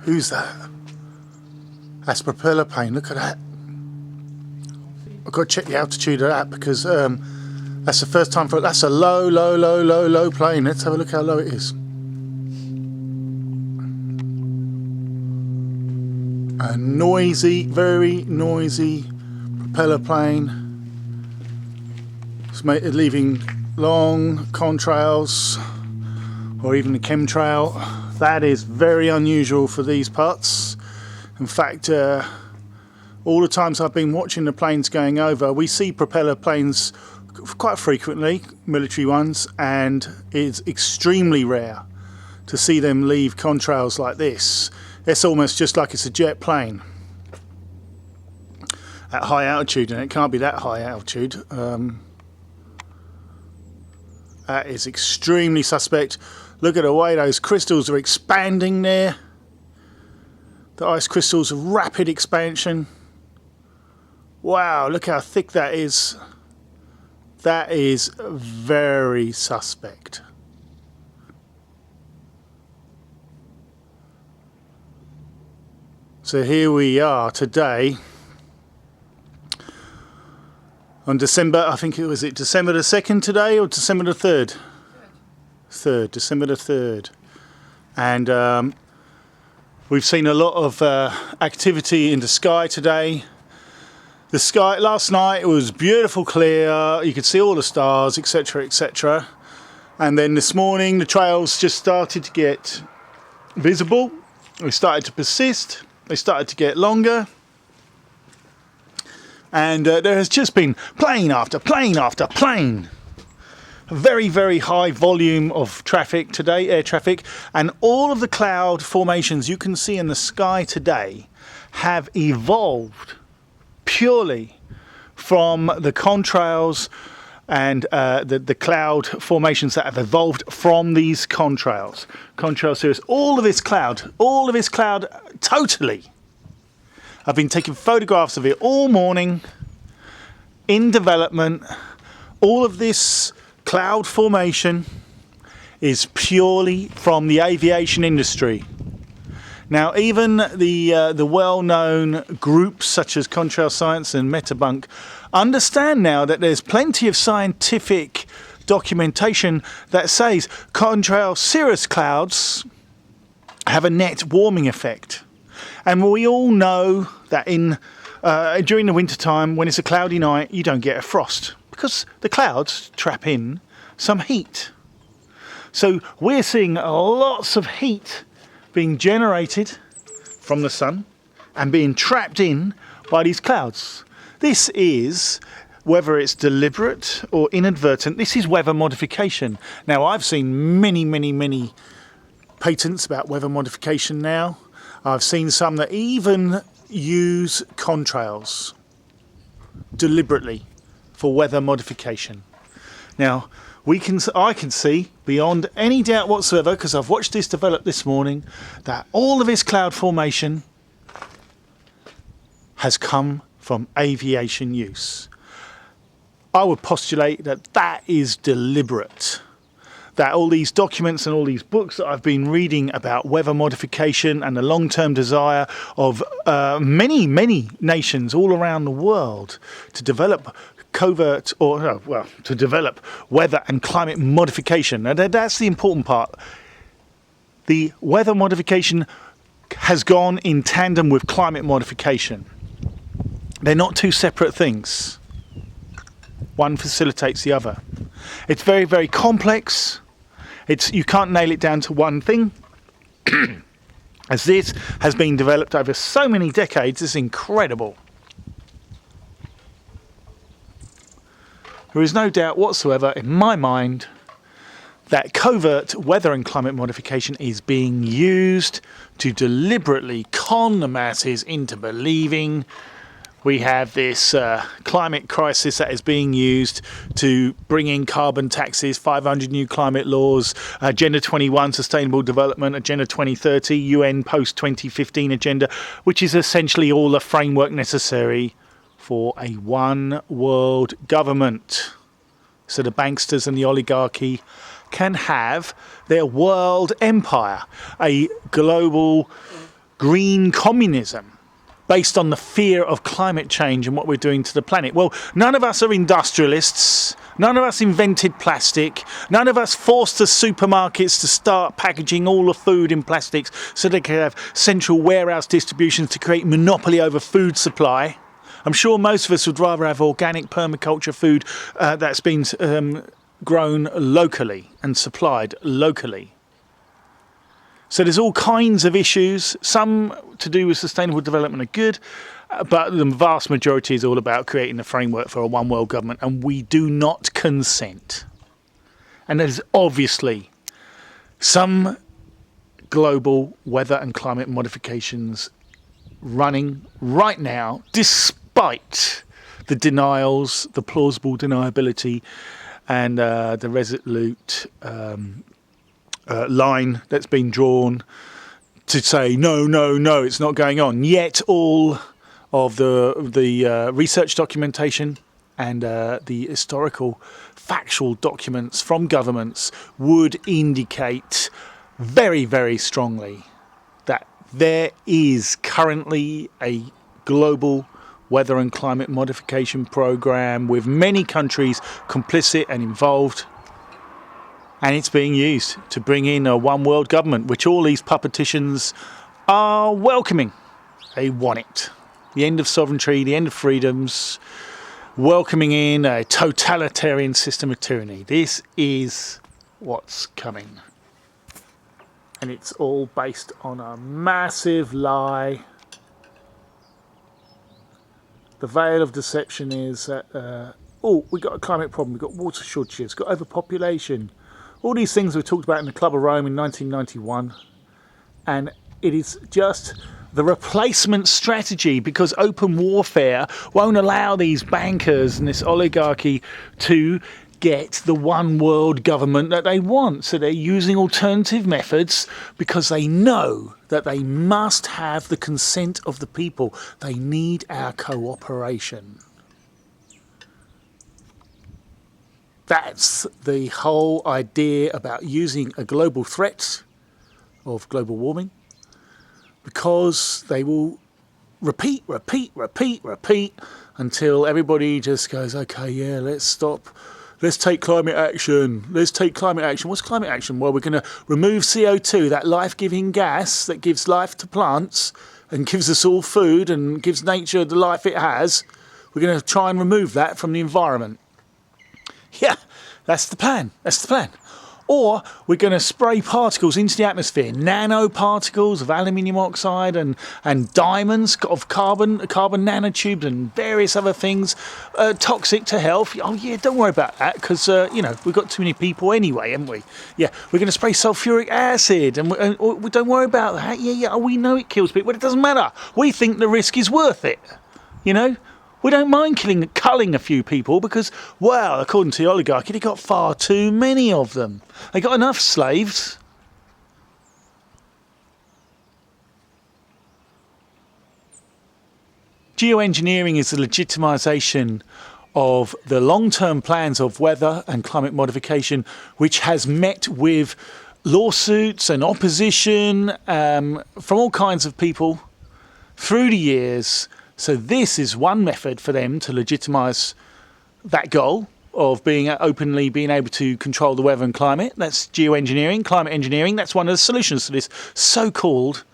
Who's that? That's a propeller plane. Look at that. I've got to check the altitude of that because that's the first time that's a low plane. Let's have a look how low it is. A noisy, very noisy propeller plane. It's leaving long contrails or even a chemtrail. That is very unusual for these parts. In fact, all the times I've been watching the planes going over, we see propeller planes quite frequently, military ones, and it's extremely rare to see them leave contrails like this. It's almost just like it's a jet plane at high altitude, and it can't be that high altitude. That is extremely suspect. Look at the way those crystals are expanding there. The ice crystals of rapid expansion. Wow, look how thick that is. That is very suspect. So here we are today on December, I think it was December the 2nd today or December the 3rd? 3rd, December the 3rd. And we've seen a lot of activity in the sky today. The sky last night was beautiful, clear. You could see all the stars, etc., etc. And then this morning, the trails just started to get visible. They started to persist. They started to get longer. And there has just been plane after plane after plane. A very, very high volume of traffic today, air traffic. And all of the cloud formations you can see in the sky today have evolved purely from the contrails and the cloud formations that have evolved from these contrails. Contrail series, all of this cloud totally. I've been taking photographs of it all morning in development. All of this cloud formation is purely from the aviation industry. Now, even the well-known groups such as Contrail Science and Metabunk understand now that there's plenty of scientific documentation that says contrail cirrus clouds have a net warming effect. And we all know that during the winter time, when it's a cloudy night, you don't get a frost because the clouds trap in some heat. So we're seeing lots of heat being generated from the sun and being trapped in by these clouds. This is, whether it's deliberate or inadvertent, this is weather modification. Now, I've seen many patents about weather modification now. I've seen some that even use contrails deliberately for weather modification. Now, I can see beyond any doubt whatsoever, because I've watched this develop this morning, that all of this cloud formation has come from aviation use. I would postulate that that is deliberate. That all these documents and all these books that I've been reading about weather modification and the long-term desire of many nations all around the world to develop to develop weather and climate modification. Now, that's the important part. The weather modification has gone in tandem with climate modification. They're not two separate things. One facilitates the other. It's very, very complex. You can't nail it down to one thing. As this has been developed over so many decades, it's incredible. There is no doubt whatsoever in my mind that covert weather and climate modification is being used to deliberately con the masses into believing we have this climate crisis that is being used to bring in carbon taxes, 500 new climate laws, Agenda 21 Sustainable Development, Agenda 2030, UN post-2015 agenda, which is essentially all the framework necessary for a one world government. So the banksters and the oligarchy can have their world empire, a global green communism based on the fear of climate change and what we're doing to the planet. Well, none of us are industrialists. None of us invented plastic. None of us forced the supermarkets to start packaging all the food in plastics so they could have central warehouse distributions to create monopoly over food supply. I'm sure most of us would rather have organic permaculture food that's been grown locally and supplied locally. So there's all kinds of issues. Some to do with sustainable development are good, but the vast majority is all about creating a framework for a one world government, and we do not consent. And there's obviously some global weather and climate modifications running right now, despite the denials, the plausible deniability, and the resolute line that's been drawn to say no, it's not going on. Yet all of the research documentation and the historical factual documents from governments would indicate very, very strongly that there is currently a global weather and climate modification program with many countries complicit and involved. And it's being used to bring in a one world government, which all these puppeticians are welcoming. They want it. The end of sovereignty, the end of freedoms, welcoming in a totalitarian system of tyranny. This is what's coming. And it's all based on a massive lie. The veil of deception is that, we've got a climate problem, we've got water shortages, we've got overpopulation. All these things we talked about in the Club of Rome in 1991, and it is just the replacement strategy, because open warfare won't allow these bankers and this oligarchy to get the one world government that they want. So they're using alternative methods because they know that they must have the consent of the people. They need our cooperation. That's the whole idea about using a global threat of global warming, because they will repeat until everybody just goes, okay, yeah, let's stop. Let's take climate action. Let's take climate action. What's climate action? Well, we're going to remove CO2, that life-giving gas that gives life to plants and gives us all food and gives nature the life it has. We're going to try and remove that from the environment. Yeah, that's the plan. That's the plan. Or we're going to spray particles into the atmosphere, nanoparticles of aluminium oxide and diamonds of carbon nanotubes and various other things toxic to health. Oh yeah, don't worry about that, because we've got too many people anyway, haven't we? Yeah, we're going to spray sulfuric acid, and we don't worry about that. Yeah, we know it kills people, but it doesn't matter. We think the risk is worth it. We don't mind culling a few people because, well, according to the oligarchy, they got far too many of them. They got enough slaves. Geoengineering is the legitimisation of the long-term plans of weather and climate modification, which has met with lawsuits and opposition from all kinds of people through the years. So this is one method for them to legitimise that goal of being openly being able to control the weather and climate. That's geoengineering, climate engineering. That's one of the solutions to this so-called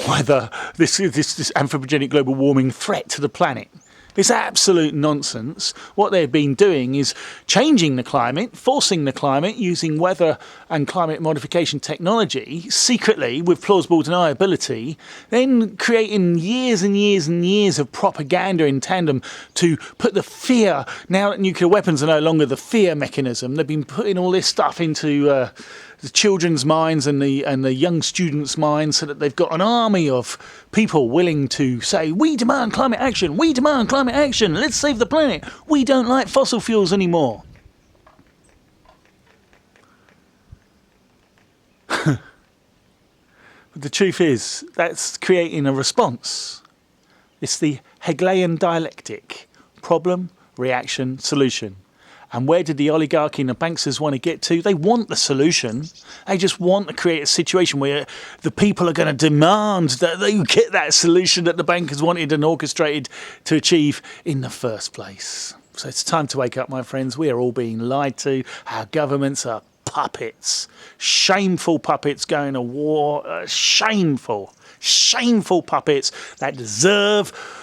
weather, this anthropogenic global warming threat to the planet. It's absolute nonsense. What they've been doing is changing the climate, forcing the climate, using weather and climate modification technology secretly with plausible deniability, then creating years and years and years of propaganda in tandem to put the fear. Now that nuclear weapons are no longer the fear mechanism, they've been putting all this stuff into the children's minds and the young students' minds, so that they've got an army of people willing to say, we demand climate action, we demand climate action, let's save the planet, we don't like fossil fuels anymore. But the truth is, that's creating a response. It's the Hegelian dialectic: problem, reaction, solution. And where did the oligarchy and the banksters want to get to? They want the solution. They just want to create a situation where the people are going to demand that they get that solution that the bankers wanted and orchestrated to achieve in the first place. So it's time to wake up, my friends. We are all being lied to. Our governments are puppets. Shameful puppets going to war. Shameful puppets that deserve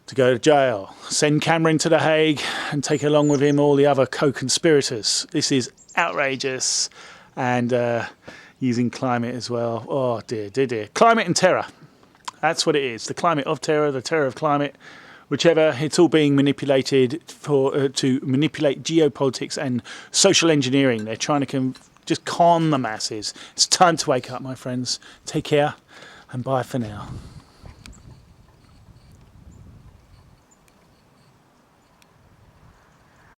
to go to jail. Send Cameron to The Hague and take along with him all the other co-conspirators. This is outrageous. And using climate as well. Oh dear, dear, dear. Climate and terror. That's what it is. The climate of terror, the terror of climate. Whichever, it's all being manipulated to manipulate geopolitics and social engineering. They're trying to just con the masses. It's time to wake up, my friends. Take care and bye for now.